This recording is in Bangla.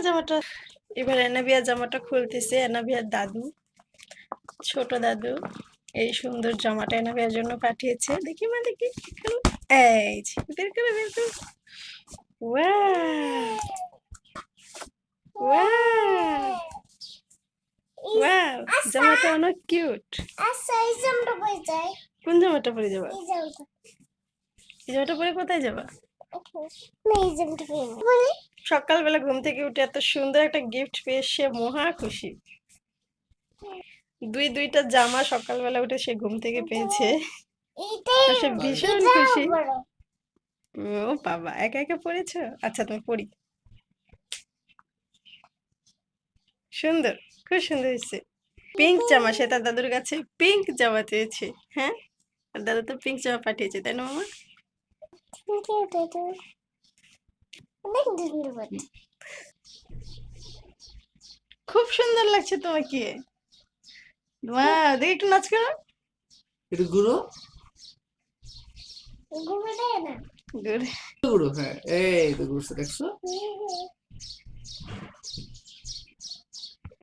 জামাটা। এবার এনাবিয়া জামাটা খুলতেছে, এনাবিয়ার দাদু, ছোট দাদু এই সুন্দর জামাটা এনাবিয়ার জন্য পাঠিয়েছে। দেখি মা দেখি, এই যে, বের করে বের করে। ওয়াও ওয়াও ওয়াও, জামাটা অনেক কিউট। আচ্ছা এই জামাটা পরে যাই। কোন জামাটা পরে যাবা? এই জামাটা। এই জামাটা পরে কোথায় যাবা? না এই জামাটা পরে বলি। সকালবেলা ঘুম থেকে উঠে এত সুন্দর একটা গিফট পেয়ে সে মহা খুশি। দুইটা জামা সকালবেলা উঠে সে ঘুম থেকে পেয়েছে। সে ভীষণ খুশি। ও বাবা, একা একা পড়েছো? আচ্ছা তুমি পড়ি। সুন্দর, খুব সুন্দর হয়েছে। পিঙ্ক জামা, সে তার দাদুর কাছে পিঙ্ক জামা চেয়েছে। হ্যাঁ, আর দাদু তো পিঙ্ক জামা পাঠিয়েছে, তাই না মামা? খুব সুন্দর লাগছে তোমাকে। ওয়াও, দেখি একটু নাচ করো। একটু ঘুরো ঘুরে দেয় না। গুড। ঘুরো, হ্যাঁ এই তো ঘুরছে দেখছো।